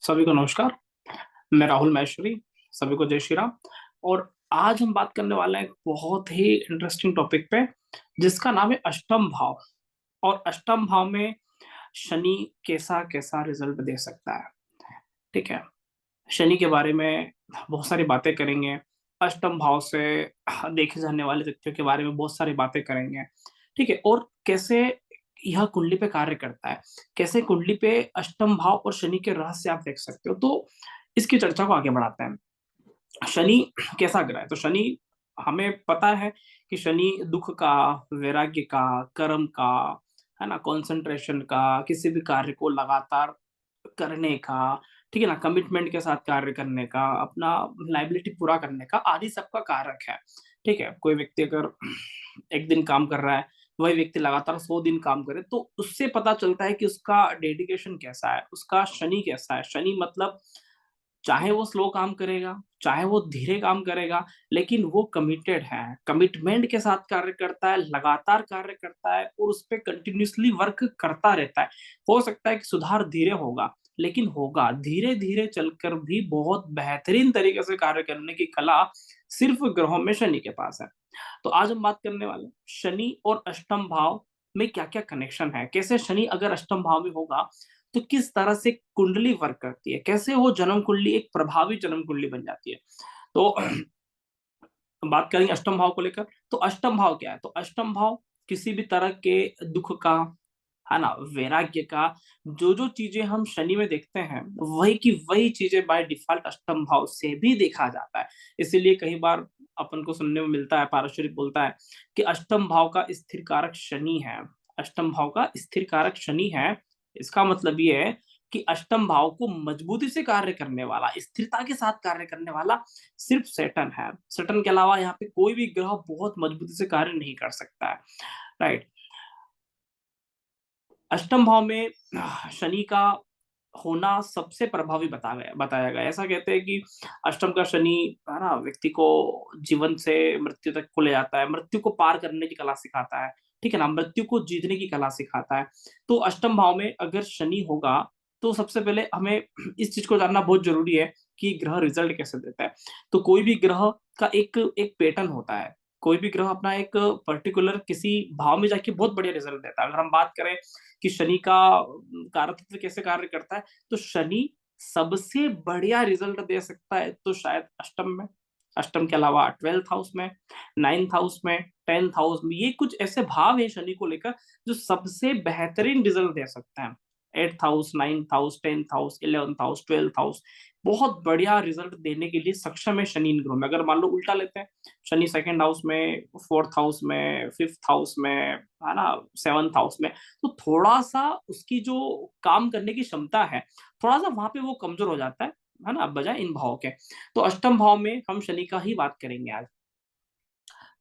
सभी को नमस्कार। मैं राहुल माहेश्वरी। सभी को जय श्री राम। और आज हम बात करने वाले हैं एक बहुत ही इंटरेस्टिंग टॉपिक पे, जिसका नाम है अष्टम भाव। और अष्टम भाव में शनि कैसा कैसा रिजल्ट दे सकता है। ठीक है। शनि के बारे में बहुत सारी बातें करेंगे। अष्टम भाव से देखे जाने वाले तथ्यों के बारे में बहुत सारी बातें करेंगे। ठीक है। और कैसे यह कुंडली पे कार्य करता है, कैसे कुंडली पे अष्टम भाव और शनि के रहस्य आप देख सकते हो। तो इसकी चर्चा को आगे बढ़ाते हैं। शनि कैसा ग्रह है? तो शनि, हमें पता है कि शनि दुख का, वैराग्य का, कर्म का, है ना, कंसंट्रेशन का, किसी भी कार्य को लगातार करने का, ठीक है ना, कमिटमेंट के साथ कार्य करने का, अपना लाइबिलिटी पूरा करने का, आदि सबका कारक है। ठीक है। कोई व्यक्ति अगर एक दिन काम कर रहा है, वही व्यक्ति लगातार 100 दिन काम करे, तो उससे पता चलता है कि उसका डेडिकेशन कैसा है, उसका शनि कैसा है। शनि मतलब चाहे वो स्लो काम करेगा, चाहे वो धीरे काम करेगा, लेकिन वो कमिटेड है, कमिटमेंट के साथ कार्य करता है, लगातार कार्य करता है और उस पे कंटिन्यूअसली वर्क करता रहता है। हो सकता है कि सुधार धीरे होगा, लेकिन होगा। धीरे धीरे चलकर भी बहुत बेहतरीन तरीके से कार्य करने की कला सिर्फ ग्रहों में शनि के पास है। तो आज हम बात करने वाले हैं शनि और अष्टम भाव में क्या क्या कनेक्शन है, कैसे शनि अगर अष्टम भाव में होगा तो किस तरह से कुंडली वर्क करती है, कैसे वो जन्म कुंडली एक प्रभावी जन्म कुंडली बन जाती है। तो बात करेंगे अष्टम भाव को लेकर। तो अष्टम भाव क्या है? तो अष्टम भाव किसी भी तरह के दुख का, है ना, वैराग्य का, जो जो चीजें हम शनि में देखते हैं वही की वही चीजें बाय डिफॉल्ट अष्टम भाव से भी देखा जाता है। इसीलिए कई बार अपन को सुनने में मिलता है, पारशरीफ बोलता है कि अष्टम भाव का स्थिर कारक शनि है। अष्टम भाव का स्थिर कारक शनि है। इसका मतलब ये है कि अष्टम भाव को मजबूती से कार्य करने वाला, स्थिरता के साथ कार्य करने वाला सिर्फ सैटर्न है। सैटर्न के अलावा यहाँ पे कोई भी ग्रह बहुत मजबूती से कार्य नहीं कर सकता है। राइट। अष्टम भाव में शनि का होना सबसे प्रभावी बताया गया। ऐसा कहते हैं कि अष्टम का शनि, है ना, व्यक्ति को जीवन से मृत्यु तक को ले जाता है, मृत्यु को पार करने की कला सिखाता है। ठीक है ना, मृत्यु को जीतने की कला सिखाता है। तो अष्टम भाव में अगर शनि होगा तो सबसे पहले हमें इस चीज को जानना बहुत जरूरी है कि ग्रह रिजल्ट कैसे देता है। तो कोई भी ग्रह का एक एक पैटर्न होता है। कोई भी ग्रह अपना एक पर्टिकुलर किसी भाव में जाके बहुत बढ़िया रिजल्ट देता है। अगर हम बात करें कि शनि का कारकत्व कैसे कार्य करता है, तो शनि सबसे बढ़िया रिजल्ट दे सकता है तो शायद अष्टम में। अष्टम के अलावा 12th हाउस में, 9th हाउस में, 10th हाउस में, ये कुछ ऐसे भाव है शनि को लेकर जो सबसे बेहतरीन रिजल्ट दे सकते हैं। 8th house, 9th house, 10th house, 11th house, 12th house बहुत बढ़िया रिजल्ट देने के लिए सक्षम है शनि इन ग्रहों में। अगर मान लो उल्टा लेते हैं, शनि सेकंड हाउस में, फोर्थ हाउस में, फिफ्थ हाउस में, है ना, सेवंथ हाउस में, तो थोड़ा सा उसकी जो काम करने की क्षमता है, थोड़ा सा वहां पे वो कमजोर हो जाता है ना, बजाय इन भाव के। तो अष्टम भाव में हम शनि का ही बात करेंगे आज।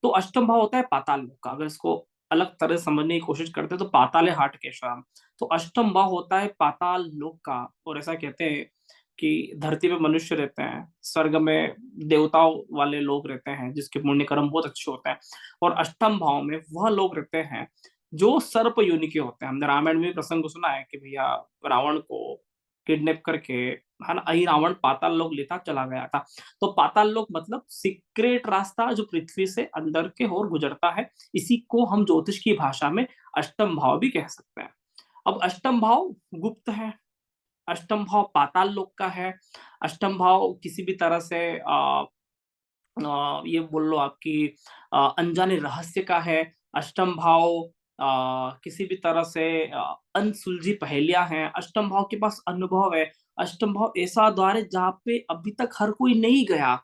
तो अष्टम भाव होता है पाताल लोक का। अगर इसको अलग तरह से समझने की कोशिश करते हैं तो पाताल है हाट केशराम। तो अष्टम भाव होता है पाताल लोक का। और ऐसा कहते हैं कि धरती पे मनुष्य रहते हैं, स्वर्ग में देवताओं वाले लोग रहते हैं जिसके पुण्य कर्म बहुत अच्छे होते हैं, और अष्टम भाव में वह लोग रहते हैं जो सर्प योनि के होते हैं। हमने रामायण में भी प्रसंग सुना है कि भैया रावण को किडनैप करके, है ना, अहि रावण पाताल लोक लेता चला गया था। तो पाताल लोक मतलब सीक्रेट रास्ता जो पृथ्वी से अंदर के ओर गुजरता है। इसी को हम ज्योतिष की भाषा में अष्टम भाव भी कह सकते हैं। अब अष्टम भाव गुप्त है, अष्टम भाव पाताल लोक का है, अष्टम भाव किसी भी तरह से ये बोल लो आपकी अनजाने रहस्य का है। अष्टम भाव किसी भी तरह से अनसुलझी पहेलियां हैं। अष्टम भाव के पास अनुभव है। अष्टम भाव ऐसा द्वार है जहाँ पे अभी तक हर कोई नहीं गया,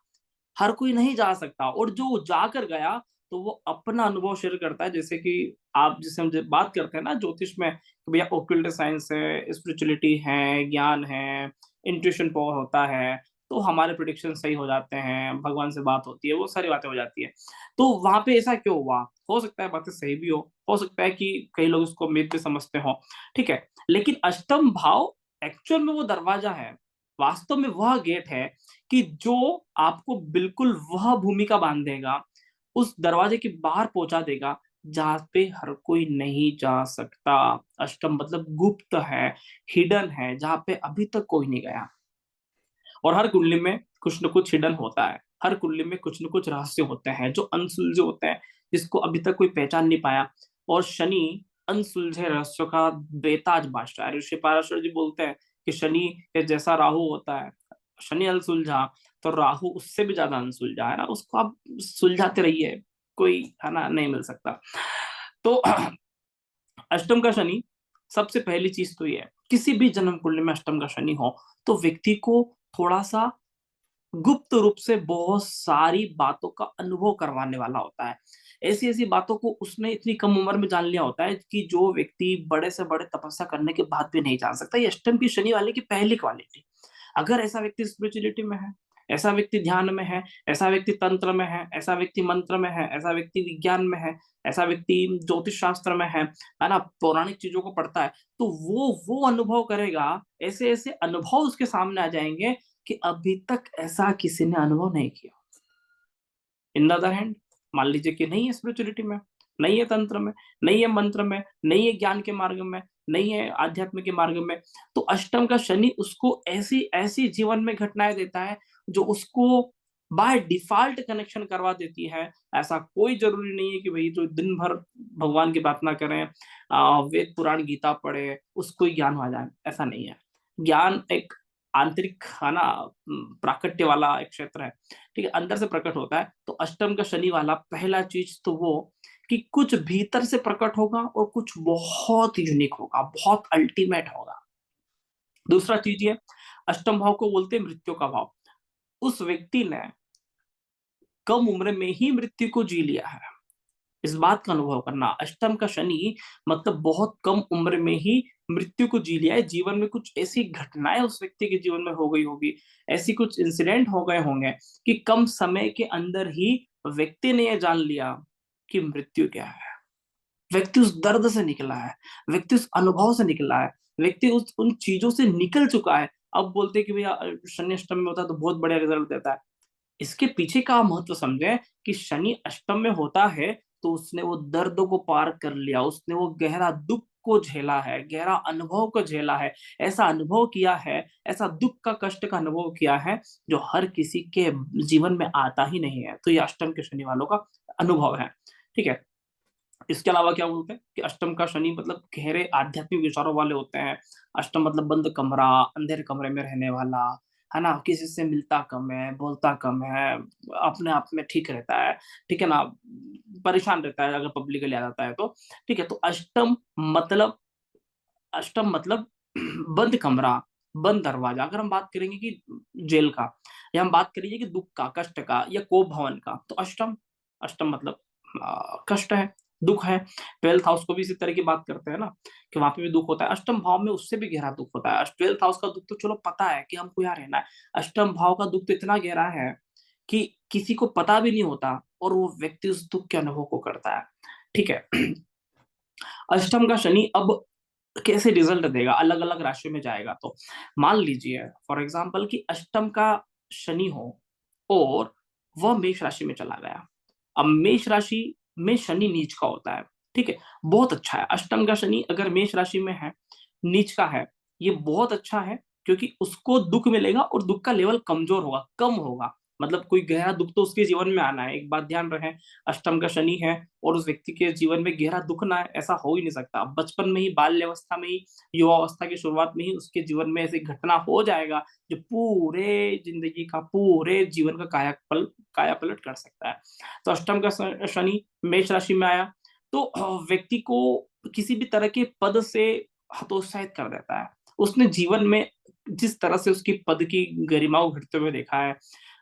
हर कोई नहीं जा सकता, और जो जाकर गया तो वो अपना अनुभव शेयर करता है। जैसे कि आप जिसे हम बात करते हैं ना ज्योतिष में कि भैया ओक्युल्ट साइंस है, स्पिरिचुअलिटी है, ज्ञान है, इंट्यूशन पावर होता है, तो हमारे प्रिडिक्शन सही हो जाते हैं, भगवान से बात होती है, वो सारी बातें हो जाती है। तो वहां पे ऐसा क्यों हुआ? हो सकता है बातें सही भी हो सकता है कि कई लोग उसको मिथ भी समझते हो। ठीक है। लेकिन अष्टम भाव एक्चुअल में वो दरवाजा है, वास्तव में वह गेट है कि जो आपको बिल्कुल वह भूमिका बांध देगा, उस दरवाजे के बाहर पहुंचा देगा जहां पे हर कोई नहीं जा सकता। अष्टम मतलब गुप्त है, हिडन है, जहां पे अभी तक कोई नहीं गया। और हर कुंडली में कुछ न कुछ हिडन होता है, हर कुंडली में कुछ न कुछ रहस्य होते हैं जो अनसुलझे होते हैं, जिसको अभी तक कोई पहचान नहीं पाया। और शनि अनसुलझे रहस्यों का बेताज बादशाह है। ऋषि पाराशर जी बोलते हैं कि शनि के जैसा राहु होता है, शनि अनसुलझा तो राहु उससे भी ज्यादा अनसुलझा है ना, उसको आप सुलझाते रहिए, कोई है ना नहीं मिल सकता। तो अष्टम का शनि, सबसे पहली चीज तो ये है, किसी भी जन्म कुंडली में अष्टम का शनि हो तो व्यक्ति को थोड़ा सा गुप्त रूप से बहुत सारी बातों का अनुभव करवाने वाला होता है। ऐसी ऐसी बातों को उसने इतनी कम उम्र में जान लिया होता है कि जो व्यक्ति बड़े से बड़े तपस्या करने के बाद भी नहीं जान सकता। ये अष्टम की शनि वाले की पहली क्वालिटी। अगर ऐसा व्यक्ति स्पिरिचुअलिटी में है, ऐसा व्यक्ति ध्यान में है, ऐसा व्यक्ति तंत्र में है, ऐसा व्यक्ति मंत्र में है, ऐसा व्यक्ति विज्ञान में है, ऐसा व्यक्ति ज्योतिष शास्त्र में है ना, पौराणिक चीजों को पढ़ता है, तो वो अनुभव करेगा। ऐसे ऐसे अनुभव उसके सामने आ जाएंगे कि अभी तक ऐसा किसी ने अनुभव नहीं किया। इन द अदर हैंड, मान लीजिए कि नहीं है स्पिरिचुअलिटी में, नहीं है तंत्र में, नहीं है मंत्र में, नहीं है ज्ञान के मार्ग में, नहीं है आध्यात्म के मार्ग में, तो अष्टम का शनि उसको ऐसी ऐसी जीवन में घटनाएं देता है जो उसको बाय डिफॉल्ट कनेक्शन करवा देती है। ऐसा कोई जरूरी नहीं है कि भाई जो दिन भर भगवान की प्रार्थना करें, वेद पुराण गीता पढ़े, उसको ही ज्ञान हो जाए, ऐसा नहीं है। ज्ञान एक आंतरिक है ना, प्राकट्य वाला एक क्षेत्र है, ठीक है, अंदर से प्रकट होता है। तो अष्टम का शनि वाला पहला चीज तो वो कि कुछ भीतर से प्रकट होगा और कुछ बहुत यूनिक होगा, बहुत अल्टीमेट होगा। दूसरा चीज ये, अष्टम भाव को बोलते हैं मृत्यु का भाव। उस व्यक्ति ने कम उम्र में ही मृत्यु को जी लिया है, इस बात का अनुभव करना। अष्टम का शनि मतलब बहुत कम उम्र में ही मृत्यु को जी लिया है। जीवन में कुछ ऐसी घटनाएं उस व्यक्ति के जीवन में हो गई होगी, ऐसी कुछ इंसिडेंट हो गए होंगे कि कम समय के अंदर ही व्यक्ति ने यह जान लिया कि मृत्यु क्या है। व्यक्ति उस दर्द से निकला है, व्यक्ति उस अनुभव से निकला है, व्यक्ति उस उन चीजों से निकल चुका है। अब बोलते हैं कि भैया शनि अष्टम में होता है तो बहुत बढ़िया रिजल्ट देता है। इसके पीछे का महत्व समझे कि शनि अष्टम में होता है तो उसने वो दर्द को पार कर लिया, उसने वो गहरा दुख को झेला है, गहरा अनुभव को झेला है, ऐसा अनुभव किया है, ऐसा दुख का कष्ट का अनुभव किया है जो हर किसी के जीवन में आता ही नहीं है। तो ये अष्टम के शनि वालों का अनुभव है, ठीक है। इसके अलावा क्या बोलते हैं कि अष्टम का शनि मतलब गहरे आध्यात्मिक विचारों वाले होते हैं। अष्टम मतलब बंद कमरा, अंधेरे कमरे में रहने वाला, है ना, किसी से मिलता कम है, बोलता कम है, अपने आप में ठीक रहता है, ठीक है ना, परेशान रहता है अगर पब्लिकली आ जाता है तो। ठीक है, तो अष्टम मतलब बंद कमरा, बंद दरवाजा। अगर हम बात करेंगे कि जेल का, या हम बात करेंगे कि दुख का, कष्ट का, या कोप भवन का, तो अष्टम, अष्टम मतलब कष्ट है, दुख है। 12th हाउस को भी इसी तरह की बात करते हैं ना, कि वहां पे भी दुख होता है। अष्टम भाव में उससे भी गहरा दुख होता है। 12th हाउस का दुख तो चलो पता है कि हमको यहाँ रहना है, अष्टम भाव का दुख तो इतना गहरा है कि किसी को पता भी नहीं होता और वो व्यक्ति उस दुख के अनुभव को करता है, ठीक है। अष्टम का शनि अब कैसे रिजल्ट देगा, अलग अलग राशियों में जाएगा तो मान लीजिए फॉर एग्जाम्पल कि अष्टम का शनि हो और वह मेष राशि में चला गया। अब मेष राशि में शनि नीच का होता है, ठीक है, बहुत अच्छा है। अष्टम का शनि अगर मेष राशि में है, नीच का है, ये बहुत अच्छा है, क्योंकि उसको दुख मिलेगा और दुख का लेवल कमजोर होगा, कम होगा। मतलब कोई गहरा दुख तो उसके जीवन में आना है, एक बात ध्यान रहे। अष्टम का शनि है और उस व्यक्ति के जीवन में गहरा दुख ना है, ऐसा हो ही नहीं सकता। बचपन में ही, बाल्यावस्था में ही, युवावस्था की शुरुआत में ही उसके जीवन में ऐसी घटना हो जाएगा जो पूरे जिंदगी का, पूरे जीवन का काया पलट कर सकता है। तो अष्टम का शनि मेष राशि में आया तो व्यक्ति को किसी भी तरह के पद से हतोत्साहित कर देता है। उसने जीवन में जिस तरह से उसकी पद की गरिमा को घटते हुए देखा है।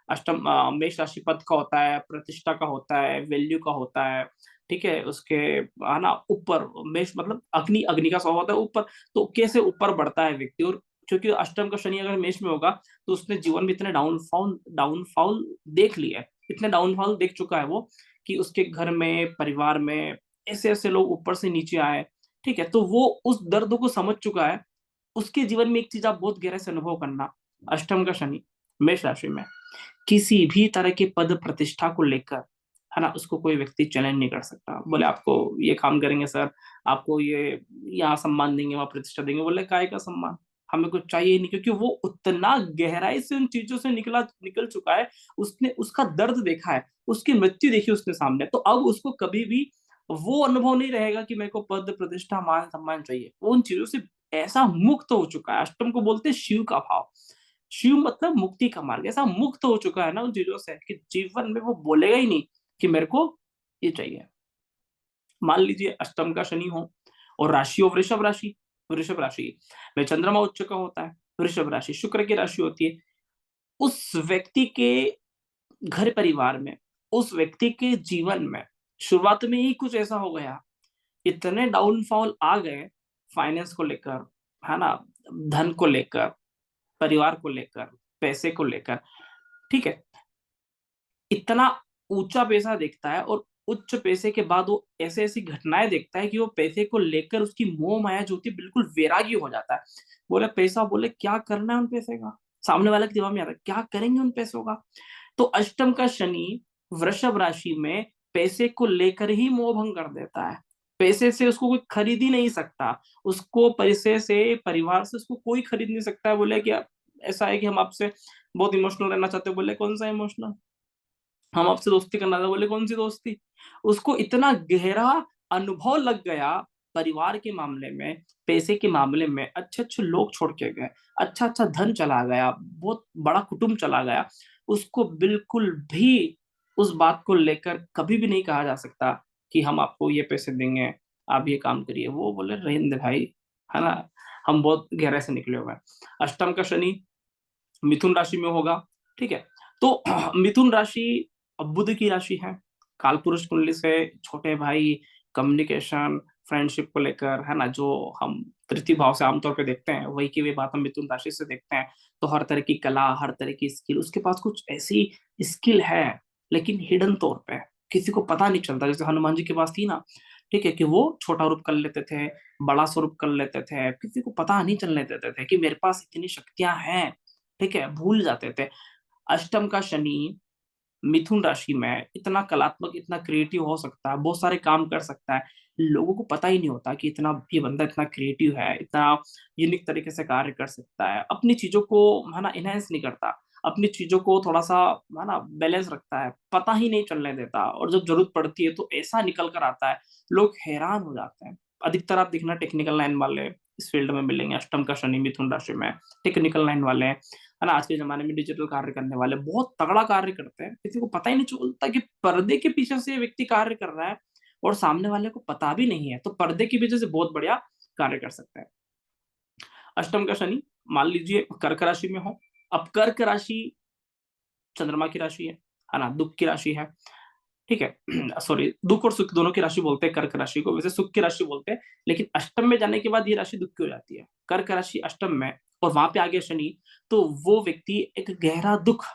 अष्टम मेष राशि पद का होता है, प्रतिष्ठा का होता है, वैल्यू का होता है, ठीक है, उसके है ना ऊपर। मेष मतलब अग्नि, अग्नि का स्वभाव होता है ऊपर। तो कैसे ऊपर बढ़ता है व्यक्ति, और क्योंकि अष्टम का शनि अगर मेष में होगा तो उसने जीवन में इतने डाउनफॉल डाउनफॉल देख लिए, इतने डाउनफॉल देख चुका है वो, कि उसके घर में, परिवार में ऐसे ऐसे लोग ऊपर से नीचे आए, ठीक है, तो वो उस दर्द को समझ चुका है। उसके जीवन में एक चीज आप बहुत गहरे से अनुभव करना, अष्टम का शनि मेष राशि में किसी भी तरह के पद प्रतिष्ठा को लेकर, है ना, उसको कोई व्यक्ति चैलेंज नहीं कर सकता। बोले आपको ये काम करेंगे सर, आपको ये यहाँ सम्मान देंगे, वहां प्रतिष्ठा देंगे, बोले काय का सम्मान, हमें कुछ चाहिए नहीं, क्योंकि वो उतना गहराई से उन चीजों से निकल चुका है। उसने उसका दर्द देखा है, उसकी मृत्यु देखी उसने सामने, तो अब उसको कभी भी वो अनुभव नहीं रहेगा कि मेरे को पद प्रतिष्ठा मान सम्मान चाहिए। वो उन चीजों से ऐसा मुक्त हो चुका है। अष्टम को बोलते हैं शिव का भाव। शिव मतलब मुक्ति का मार्ग। ऐसा मुक्त हो चुका है ना उन चीजों से कि जीवन में वो बोलेगा ही नहीं कि मेरे को ये चाहिए। मान लीजिए अष्टम का शनि हो और राशि हो वृषभ राशि। वृषभ राशि में चंद्रमा उच्च का होता है। वृषभ राशि शुक्र की राशि होती है। उस व्यक्ति के घर परिवार में, उस व्यक्ति के जीवन में शुरुआत में ही कुछ ऐसा हो गया, इतने डाउनफॉल आ गए फाइनेंस को लेकर, है ना, धन को लेकर, परिवार को लेकर, पैसे को लेकर, ठीक है, इतना ऊंचा पैसा देखता है और उच्च पैसे के बाद वो ऐसे ऐसी घटनाएं देखता है कि वो पैसे को लेकर उसकी मोह माया जो होती है बिल्कुल वैरागी हो जाता है। बोले पैसा, बोले क्या करना है उन पैसे का, सामने वाले के दिमाग में आता है क्या करेंगे उन पैसों का। तो अष्टम का शनि वृषभ राशि में पैसे को लेकर ही मोह भंग कर देता है। पैसे से उसको कोई खरीद ही नहीं सकता। उसको पैसे से, परिवार से उसको कोई खरीद नहीं सकता है। बोले कि ऐसा है कि हम आपसे बहुत इमोशनल रहना चाहते हो। बोले कौन सा इमोशनल, हम आपसे दोस्ती करना था। बोले कौन सी दोस्ती। उसको इतना गहरा अनुभव लग गया परिवार के मामले में, पैसे के मामले में, अच्छे अच्छे लोग छोड़ के गए, अच्छा अच्छा धन चला गया, बहुत बड़ा कुटुंब चला गया। उसको बिल्कुल भी उस बात को लेकर कभी भी नहीं कहा जा सकता कि हम आपको ये पैसे देंगे, आप ये काम करिए। वो बोले रहने दे भाई, है ना, हम बहुत गहरे से निकले हुए हैं। अष्टम का शनि मिथुन राशि में होगा, ठीक है। तो मिथुन राशि अब बुध की राशि है। कालपुरुष कुंडली से छोटे भाई, कम्युनिकेशन, फ्रेंडशिप को लेकर, है ना, जो हम तृतीय भाव से आमतौर पे देखते हैं वही की वे बात हम मिथुन राशि से देखते हैं। तो हर तरह की कला, हर तरह की स्किल, उसके पास कुछ ऐसी स्किल है लेकिन हिडन तौर पे किसी को पता नहीं चलता। जैसे हनुमान जी के पास थी ना, ठीक है, कि वो छोटा रूप कर लेते थे, बड़ा स्वरूप कर लेते थे, किसी को पता नहीं चलने देते थे कि मेरे पास इतनी शक्तियां हैं, ठीक है, भूल जाते थे। अष्टम का शनि मिथुन राशि में इतना कलात्मक, इतना क्रिएटिव हो सकता है, बहुत सारे काम कर सकता है। लोगों को पता ही नहीं होता कि इतना ये बंदा इतना क्रिएटिव है, इतना यूनिक तरीके से कार्य कर सकता है, अपनी चीजों को, है ना, इनहेंस नहीं करता, अपनी चीजों को थोड़ा सा, है ना, बैलेंस रखता है, पता ही नहीं चलने देता, और जब जरूरत पड़ती है तो ऐसा निकल कर आता है, लोग हैरान हो जाते हैं। अधिकतर आप देखना टेक्निकल लाइन वाले इस फील्ड में मिलेंगे। अष्टम का शनि मिथुन राशि में टेक्निकल लाइन वाले, है ना, आज के जमाने में डिजिटल कार्य करने वाले बहुत तगड़ा कार्य करते हैं, किसी को पता ही नहीं चलता कि पर्दे के पीछे से ये व्यक्ति कार्य कर रहा है, और सामने वाले को पता भी नहीं है, तो पर्दे के पीछे से बहुत बढ़िया कार्य कर सकते हैं। अष्टम का शनि मान लीजिए कर्क राशि में हो। अब कर्क राशि चंद्रमा की राशि है ना, दुख की राशि है, ठीक है। सॉरी, दुख और सुख दोनों की राशि बोलते हैं कर्क राशि को, वैसे सुख की राशि बोलते हैं, लेकिन अष्टम में जाने के बाद ये राशि दुख की हो जाती है। कर्क राशि अष्टम में और वहां पे आ गया शनि, तो वो व्यक्ति एक गहरा दुख,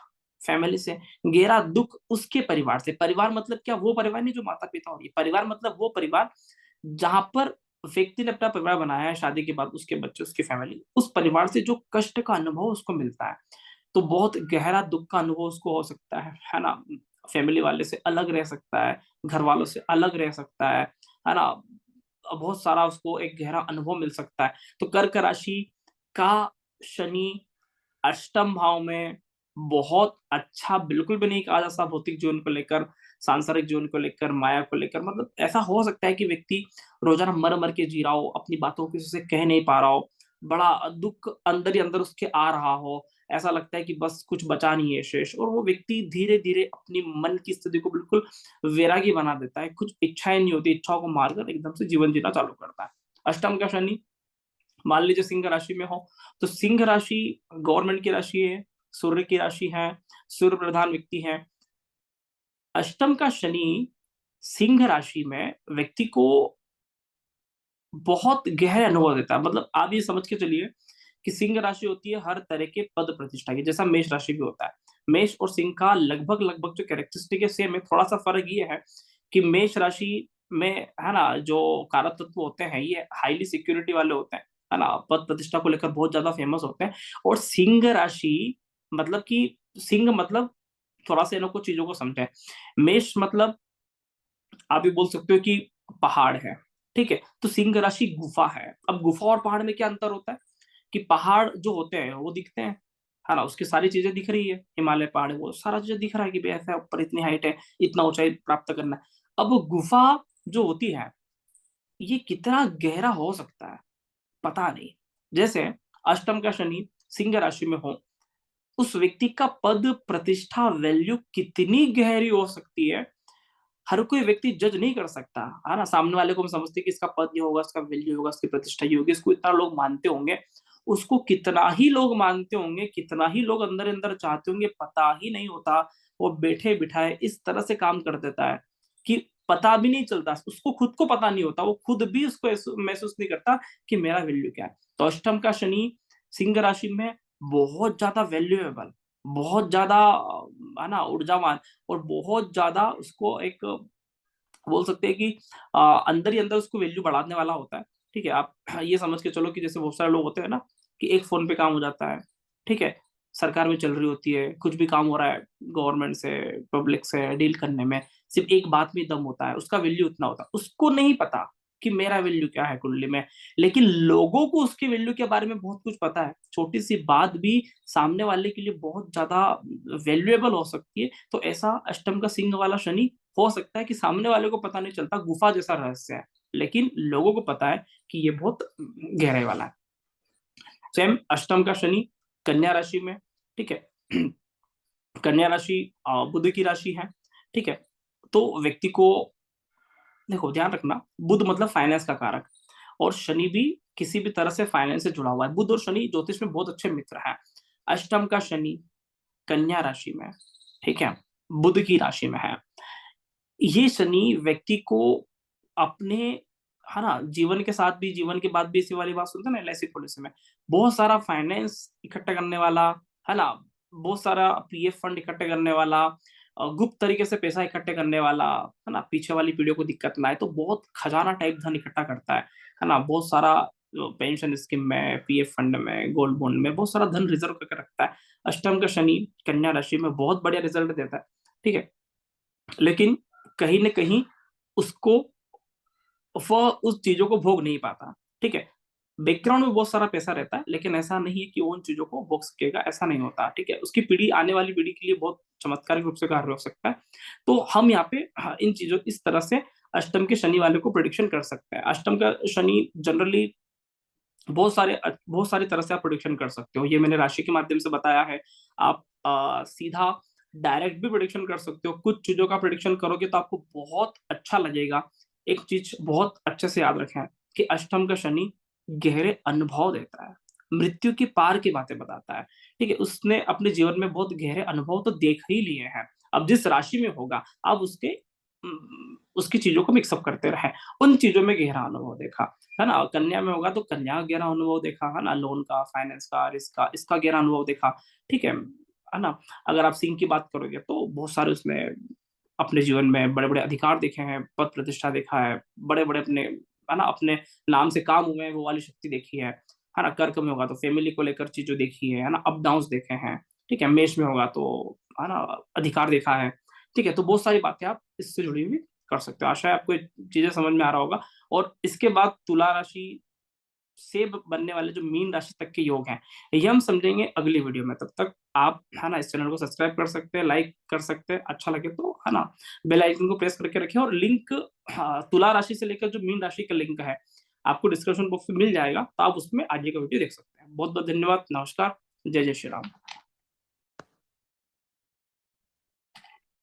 फैमिली से गहरा दुख, उसके परिवार से, परिवार मतलब क्या, वो परिवार नहीं जो माता पिता हो, परिवार मतलब वो परिवार जहां पर व्यक्ति ने अपना परिवार बनाया है, शादी के बाद उसके बच्चे, उसकी फैमिली, उस परिवार से जो कष्ट का अनुभव उसको मिलता है, तो बहुत गहरा दुख का अनुभव उसको हो सकता है ना। फैमिली वाले से अलग रह सकता है, घर वालों से अलग रह सकता है ना, बहुत सारा उसको एक गहरा अनुभव मिल सकता है। तो कर्क राशि का शनि अष्टम भाव में बहुत अच्छा बिल्कुल भी नहीं कहा जा सकता। भौतिक जीवन को लेकर, सांसारिक जीवन को लेकर, माया को लेकर, मतलब ऐसा हो सकता है कि व्यक्ति रोजाना मर मर के जी रहा हो, अपनी बातों को किसी से कह नहीं पा रहा हो, बड़ा दुख अंदर ही अंदर उसके आ रहा हो, ऐसा लगता है कि बस कुछ बचा नहीं है शेष, और वो व्यक्ति धीरे धीरे अपनी मन की स्थिति को बिल्कुल वैरागी बना देता है। कुछ इच्छाएं नहीं होती, इच्छाओं को मारकर एकदम से जीवन जीना चालू करता है। अष्टम का शनि मान लीजिए सिंह राशि में हो, तो सिंह राशि गवर्नमेंट की राशि है, सूर्य की राशि है, सूर्य प्रधान व्यक्ति है। अष्टम का शनि सिंह राशि में व्यक्ति को बहुत गहरे अनुभव देता है। मतलब आप ये समझ के चलिए कि सिंह राशि होती है हर तरह के पद प्रतिष्ठा की, जैसा मेष राशि भी होता है। मेष और सिंह का लगभग लगभग जो कैरेक्टरिस्टिक है सेम है, थोड़ा सा फर्क ये है कि मेष राशि में, है ना, जो कारक तत्व होते हैं ये हाईली सिक्योरिटी वाले होते हैं, है ना, पद प्रतिष्ठा को लेकर बहुत ज्यादा फेमस होते हैं। और सिंह राशि मतलब कि, सिंह मतलब, थोड़ा सा इन लोग को चीजों को समझें। मेष मतलब आप ये बोल सकते हो कि पहाड़ है, ठीक है, तो सिंह राशि गुफा है। अब गुफा और पहाड़ में क्या अंतर होता है, कि पहाड़ जो होते हैं वो दिखते हैं, है ना, उसकी सारी चीजें दिख रही है, हिमालय पहाड़ है, वो सारा चीजें दिख रहा है कि भाई ऐसा ऊपर इतनी हाइट है, इतना ऊंचाई प्राप्त करना है। अब वो गुफा जो होती है ये कितना गहरा हो सकता है पता नहीं। जैसे अष्टम का शनि सिंह राशि में हो, उस व्यक्ति का पद प्रतिष्ठा वैल्यू कितनी गहरी हो सकती है, हर कोई व्यक्ति जज नहीं कर सकता, है ना। सामने वाले को हम समझते हैं कि इसका पद ये होगा, इसका वैल्यू होगा, इसकी प्रतिष्ठा ये होगी, इसको इतना लोग मानते होंगे, उसको कितना ही लोग मानते होंगे, कितना ही लोग अंदर अंदर चाहते होंगे, पता ही नहीं होता। वो बैठे बिठाए इस तरह से काम कर देता है कि पता भी नहीं चलता, उसको खुद को पता नहीं होता, वो खुद भी उसको महसूस नहीं करता कि मेरा वैल्यू क्या है। तो अष्टम का शनि सिंह राशि में बहुत ज्यादा वैल्यूएबल, बहुत ज्यादा है ना ऊर्जावान, और बहुत ज्यादा उसको एक बोल सकते हैं कि अंदर ही अंदर उसको वैल्यू बढ़ाने वाला होता है। ठीक है, आप ये समझ के चलो कि जैसे बहुत सारे लोग होते हैं ना कि एक फोन पे काम हो जाता है। ठीक है, सरकार में चल रही होती है, कुछ भी काम हो रहा है गवर्नमेंट से, पब्लिक से डील करने में, सिर्फ एक बात में दम होता है, उसका वैल्यू उतना होता है, उसको नहीं पता कि मेरा वैल्यू क्या है कुंडली में। लेकिन लोगों को उसके वैल्यू के बारे में बहुत कुछ पता है, छोटी सी बात भी सामने वाले के लिए बहुत ज्यादा वैल्यूएबल हो सकती है। तो ऐसा अष्टम का सिंह वाला शनि हो सकता है कि सामने वाले को पता नहीं चलता, गुफा जैसा रहस्य है, लेकिन लोगों को पता है कि ये बहुत गहराई वाला है। सेम अष्टम का शनि कन्या राशि में। ठीक है, कन्या राशि बुध की राशि है। ठीक है, तो व्यक्ति को देखो ध्यान रखना, बुध मतलब फाइनेंस का कारक, और शनि भी किसी भी तरह से फाइनेंस से जुड़ा हुआ है। बुध और शनि ज्योतिष में बहुत अच्छे मित्र हैं। अष्टम का शनि कन्या राशि में, ठीक है, बुध की राशि में है। ये शनि व्यक्ति को अपने, है ना, जीवन के साथ भी, जीवन के बाद भी, इसी वाली बात सुनते हैं ना एलआईसी पॉलिसी में, बहुत सारा फाइनेंस इकट्ठा करने वाला, है ना, बहुत सारा पीएफ फंड इकट्ठे करने वाला, गुप्त तरीके से पैसा इकट्ठे करने वाला, है ना, पीछे वाली पीढ़ियों को दिक्कत ना आए तो बहुत खजाना टाइप धन इकट्ठा करता है ना, बहुत सारा पेंशन स्कीम में, पीएफ फंड में, गोल्ड बॉन्ड में बहुत सारा धन रिजर्व करके रखता है। अष्टम का शनि कन्या राशि में बहुत बढ़िया रिजल्ट देता है। ठीक है, लेकिन कहीं ना कहीं उसको, वह उस चीजों को भोग नहीं पाता। ठीक है, बैकग्राउंड में बहुत सारा पैसा रहता है, लेकिन ऐसा नहीं है कि वो उन चीजों को भोग सकेगा, ऐसा नहीं होता। ठीक है, उसकी पीढ़ी, आने वाली पीढ़ी के लिए बहुत चमत्कारिक रूप से कार्य हो सकता है। तो हम यहाँ पे इन चीजों, इस तरह से अष्टम के शनि वाले को प्रिडिक्शन कर सकते हैं। अष्टम का शनि जनरली बहुत सारी तरह से आप प्रिडिक्शन कर सकते हो, ये मैंने राशि के माध्यम से बताया है। आप सीधा डायरेक्ट भी प्रिडिक्शन कर सकते हो, कुछ चीजों का प्रिडिक्शन करोगे तो आपको बहुत अच्छा लगेगा। एक चीज बहुत अच्छे से याद रखें कि अष्टम का शनि गहरे अनुभव देता है, मृत्यु के पार की बातें बताता है। ठीक है, उसने अपने जीवन में बहुत गहरे अनुभव तो देख ही लिए हैं। अब जिस राशि में होगा, अब उसकी चीजों को मिक्सअप करते रहे, उन चीजों में गहरा अनुभव देखा, है ना। कन्या में होगा तो कन्या का गहरा अनुभव देखा, है ना, लोन का, फाइनेंस का, रिस्क का, इसका गहरा अनुभव देखा। ठीक है ना। अगर आप सिंह की बात करोगे तो बहुत सारे उसमें अपने जीवन में बड़े बड़े अधिकार देखे हैं, पद प्रतिष्ठा देखा है, बड़े बड़े अपने, है ना, अपने नाम से काम हुए हैं, वो वाली शक्ति देखी है ना। कर्क में होगा तो फैमिली को लेकर चीजें देखी है ना, अप डाउन देखे हैं। ठीक है, मेष में होगा तो, है ना, अधिकार देखा है। ठीक है, तो बहुत सारी बातें आप इससे जुड़ी हुई कर सकते हो। आशा है आपको ये चीजें समझ में आ रहा होगा। और इसके बाद तुला राशि से बनने वाले जो मीन राशि तक के योग हैं, ये हम समझेंगे अगली वीडियो में। तब तक आप, है ना, इस चैनल को सब्सक्राइब कर सकते हैं, लाइक कर सकते हैं, अच्छा लगे तो, है ना, बेल आइकन को प्रेस करके रखें। और लिंक, हाँ, तुला राशि से लेकर जो मीन राशि का लिंक है आपको डिस्क्रिप्शन बॉक्स में मिल जाएगा, तो आप उसमें आगे का वीडियो देख सकते हैं। बहुत बहुत धन्यवाद, नमस्कार, जय जय श्री राम।